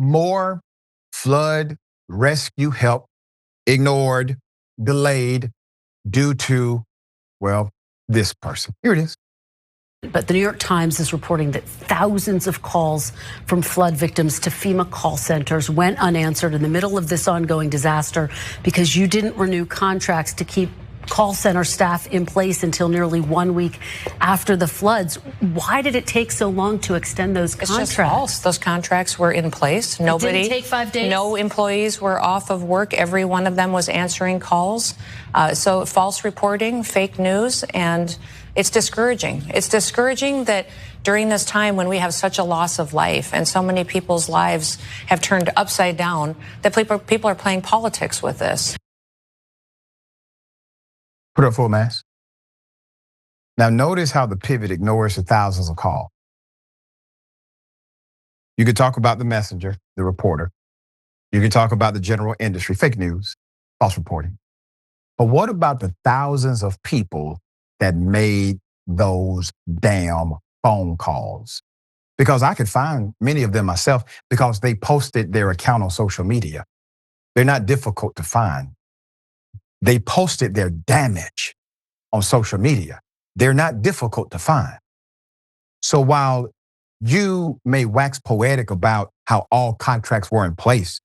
more flood rescue help ignored, delayed due to, well, this person. Here it is. But the New York Times is reporting that thousands of calls from flood victims to FEMA call centers went unanswered in the middle of this ongoing disaster because you didn't renew contracts to keep call center staff in place until nearly 1 week after the floods. Why did it take so long to extend those contracts? It's just false. Those contracts were in place. Nobody, it didn't take 5 days. No employees were off of work. Every one of them was answering calls. So false reporting, fake news, and it's discouraging. It's discouraging that during this time when we have such a loss of life and so many people's lives have turned upside down, that people are playing politics with this. Put up full mask. Now notice how the pivot ignores the thousands of calls. You could talk about the messenger, the reporter. You could talk about the general industry, fake news, false reporting. But what about the thousands of people that made those damn phone calls? Because I could find many of them myself because they posted their account on social media. They're not difficult to find. They posted their damage on social media. They're not difficult to find. So while you may wax poetic about how all contracts were in place,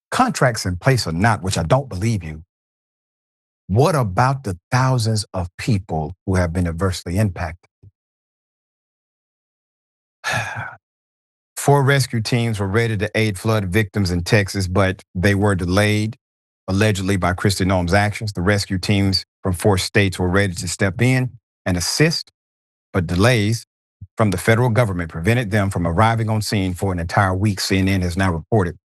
contracts in place or not, which I don't believe you, what about the thousands of people who have been adversely impacted? 4 rescue teams were ready to aid flood victims in Texas, but they were delayed, allegedly by Kristi Noem's actions. The rescue teams from 4 states were ready to step in and assist, but delays from the federal government prevented them from arriving on scene for an entire week, CNN has now reported.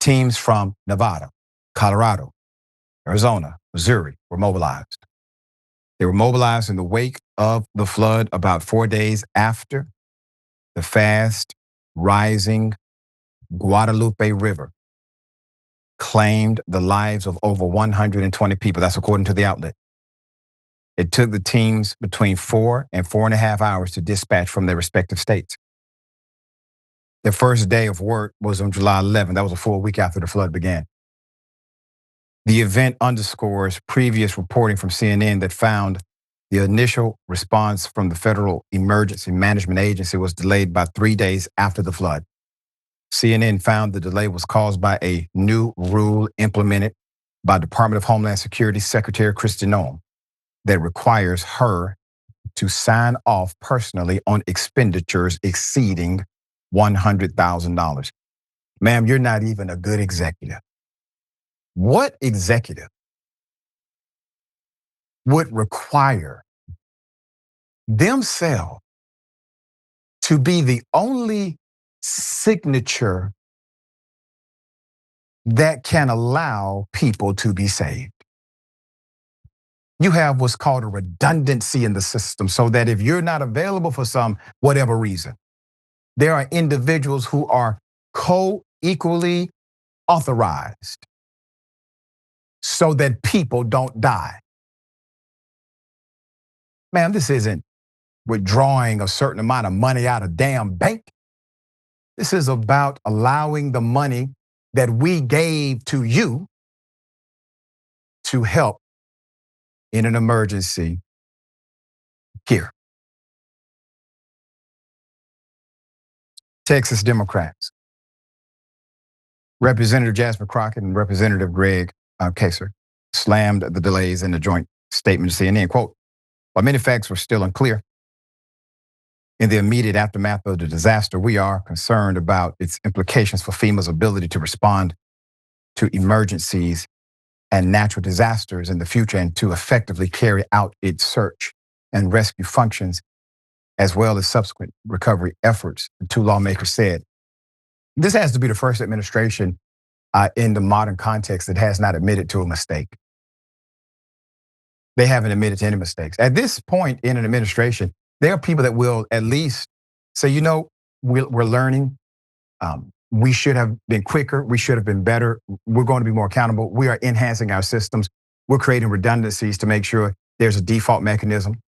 Teams from Nevada, Colorado, Arizona, Missouri were mobilized. They were mobilized in the wake of the flood about 4 days after the fast rising Guadalupe River claimed the lives of over 120 people. That's according to the outlet. It took the teams between 4 and 4.5 hours to dispatch from their respective states. Their first day of work was on July 11th. That was a full week after the flood began. The event underscores previous reporting from CNN that found the initial response from the Federal Emergency Management Agency was delayed by 3 days after the flood. CNN found the delay was caused by a new rule implemented by Department of Homeland Security Secretary Kristi Noem that requires her to sign off personally on expenditures exceeding $100,000. Ma'am, you're not even a good executive. What executive would require themselves to be the only signature that can allow people to be saved? You have what's called a redundancy in the system so that if you're not available for some whatever reason, there are individuals who are co-equally authorized so that people don't die. Man, this isn't withdrawing a certain amount of money out of damn bank. This is about allowing the money that we gave to you to help in an emergency here. Texas Democrats, Representative Jasmine Crockett and Representative Greg Ghasri slammed the delays in the joint statement to CNN, quote, while many facts were still unclear in the immediate aftermath of the disaster, we are concerned about its implications for FEMA's ability to respond to emergencies and natural disasters in the future and to effectively carry out its search and rescue functions, as well as subsequent recovery efforts, the 2 lawmakers said. This has to be the first administration in the modern context that has not admitted to a mistake. They haven't admitted to any mistakes. At this point in an administration, there are people that will at least say, you know, we're learning. We should have been quicker. We should have been better. We're going to be more accountable. We are enhancing our systems. We're creating redundancies to make sure there's a default mechanism.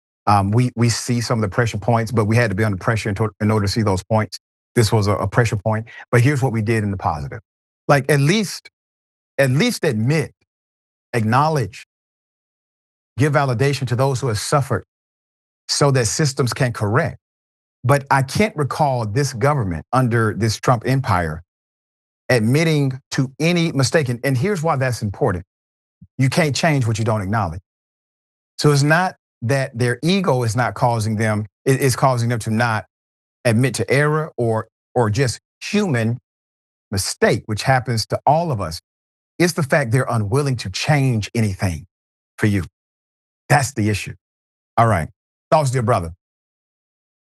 We see some of the pressure points, but we had to be under pressure in order to see those points. This was a pressure point. But here's what we did in the positive. Like at least admit, acknowledge, give validation to those who have suffered so that systems can correct. But I can't recall this government under this Trump empire admitting to any mistake. And here's why that's important. You can't change what you don't acknowledge. So it's not that their ego is not causing them, it is causing them to not admit to error or just human mistake, which happens to all of us. It's the fact they're unwilling to change anything for you. That's the issue. All right. Thoughts, dear brother?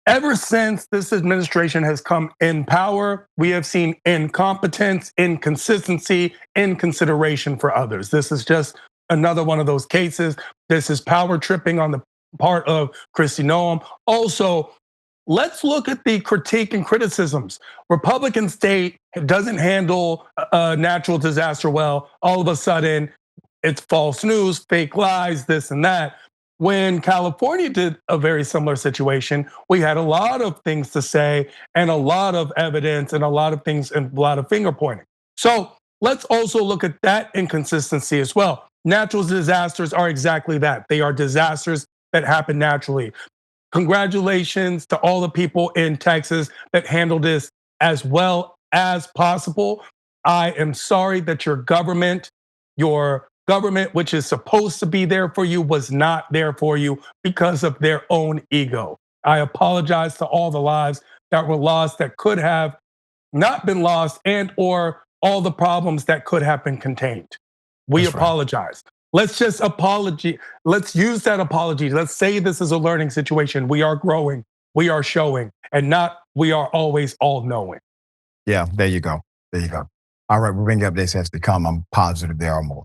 Ever since this administration has come in power, we have seen incompetence, inconsistency, inconsideration for others. This is just another one of those cases. This is power tripping on the part of Kristi Noem. Also, let's look at the critique and criticisms. Republican state doesn't handle a natural disaster well. All of a sudden, it's false news, fake lies, this and that. When California did a very similar situation, we had a lot of things to say and a lot of evidence and a lot of things and a lot of finger pointing. So let's also look at that inconsistency as well. Natural disasters are exactly that. They are disasters that happen naturally. Congratulations to all the people in Texas that handled this as well as possible. I am sorry that your government, which is supposed to be there for you, was not there for you because of their own ego. I apologize to all the lives that were lost that could have not been lost and or all the problems that could have been contained. We apologize. Let's just apology. Let's use that apology. Let's say this is a learning situation. We are growing, we are showing, and not we are always all knowing. Yeah, there you go. There you go. All right, we'll bring you updates as they come. I'm positive there are more.